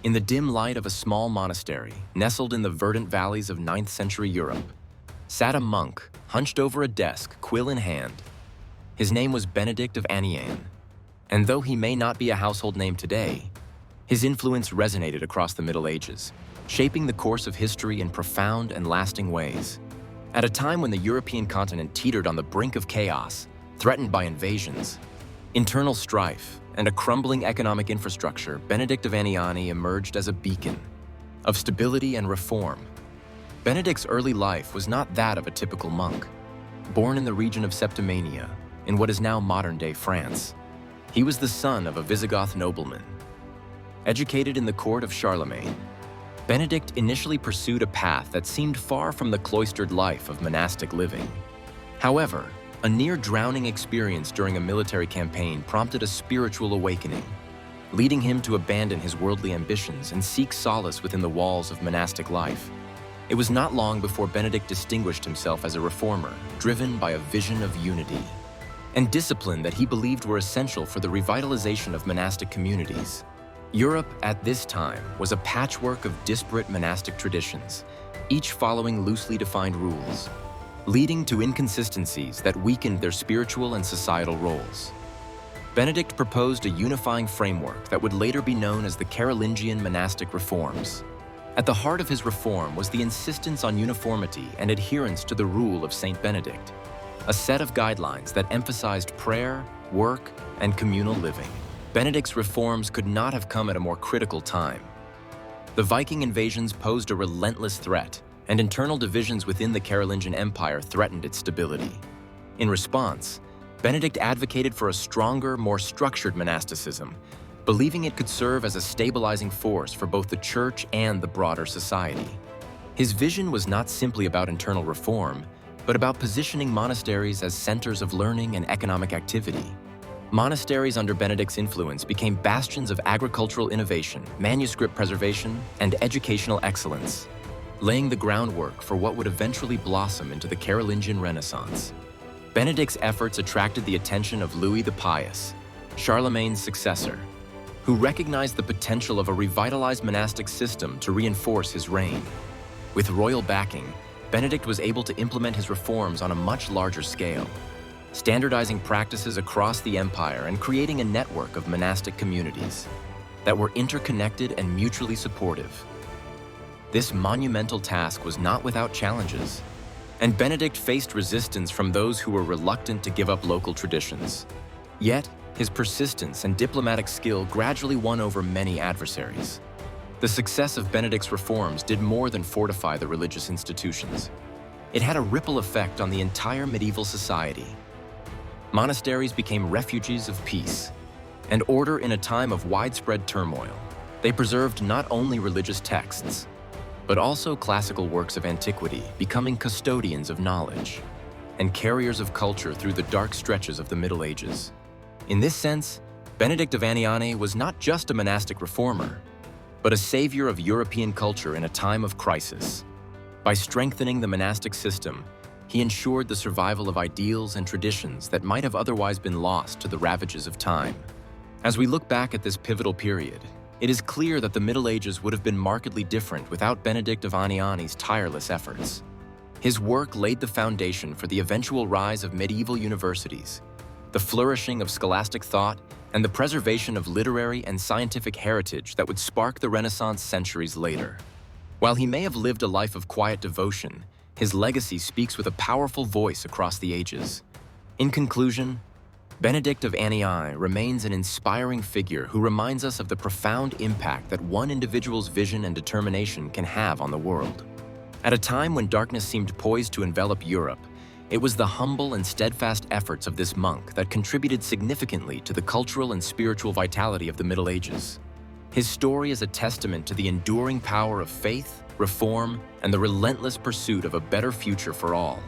In the dim light of a small monastery, nestled in the verdant valleys of 9th century Europe, sat a monk, hunched over a desk, quill in hand. His name was Benedict of Aniane, and though he may not be a household name today, his influence resonated across the Middle Ages, shaping the course of history in profound and lasting ways. At a time when the European continent teetered on the brink of chaos, threatened by invasions, internal strife, and a crumbling economic infrastructure, Benedict of Aniane emerged as a beacon of stability and reform. Benedict's early life was not that of a typical monk. Born in the region of Septimania, in what is now modern-day France, he was the son of a Visigoth nobleman. Educated in the court of Charlemagne, Benedict initially pursued a path that seemed far from the cloistered life of monastic living. However, a near-drowning experience during a military campaign prompted a spiritual awakening, leading him to abandon his worldly ambitions and seek solace within the walls of monastic life. It was not long before Benedict distinguished himself as a reformer, driven by a vision of unity and discipline that he believed were essential for the revitalization of monastic communities. Europe at this time was a patchwork of disparate monastic traditions, each following loosely defined rules, leading to inconsistencies that weakened their spiritual and societal roles. Benedict proposed a unifying framework that would later be known as the Carolingian monastic reforms. At the heart of his reform was the insistence on uniformity and adherence to the rule of Saint Benedict, a set of guidelines that emphasized prayer, work, and communal living. Benedict's reforms could not have come at a more critical time. The Viking invasions posed a relentless threat, and internal divisions within the Carolingian Empire threatened its stability. In response, Benedict advocated for a stronger, more structured monasticism, believing it could serve as a stabilizing force for both the church and the broader society. His vision was not simply about internal reform, but about positioning monasteries as centers of learning and economic activity. Monasteries under Benedict's influence became bastions of agricultural innovation, manuscript preservation, and educational excellence, laying the groundwork for what would eventually blossom into the Carolingian Renaissance. Benedict's efforts attracted the attention of Louis the Pious, Charlemagne's successor, who recognized the potential of a revitalized monastic system to reinforce his reign. With royal backing, Benedict was able to implement his reforms on a much larger scale, standardizing practices across the empire and creating a network of monastic communities that were interconnected and mutually supportive. This monumental task was not without challenges, and Benedict faced resistance from those who were reluctant to give up local traditions. Yet, his persistence and diplomatic skill gradually won over many adversaries. The success of Benedict's reforms did more than fortify the religious institutions. It had a ripple effect on the entire medieval society. Monasteries became refuges of peace and order in a time of widespread turmoil. They preserved not only religious texts, but also classical works of antiquity, becoming custodians of knowledge and carriers of culture through the dark stretches of the Middle Ages. In this sense, Benedict of Aniane was not just a monastic reformer, but a savior of European culture in a time of crisis. By strengthening the monastic system, he ensured the survival of ideals and traditions that might have otherwise been lost to the ravages of time. As we look back at this pivotal period, it is clear that the Middle Ages would have been markedly different without Benedict of Aniane's tireless efforts. His work laid the foundation for the eventual rise of medieval universities, the flourishing of scholastic thought, and the preservation of literary and scientific heritage that would spark the Renaissance centuries later. While he may have lived a life of quiet devotion, his legacy speaks with a powerful voice across the ages. In conclusion, Benedict of Aniane remains an inspiring figure who reminds us of the profound impact that one individual's vision and determination can have on the world. At a time when darkness seemed poised to envelop Europe, it was the humble and steadfast efforts of this monk that contributed significantly to the cultural and spiritual vitality of the Middle Ages. His story is a testament to the enduring power of faith, reform, and the relentless pursuit of a better future for all.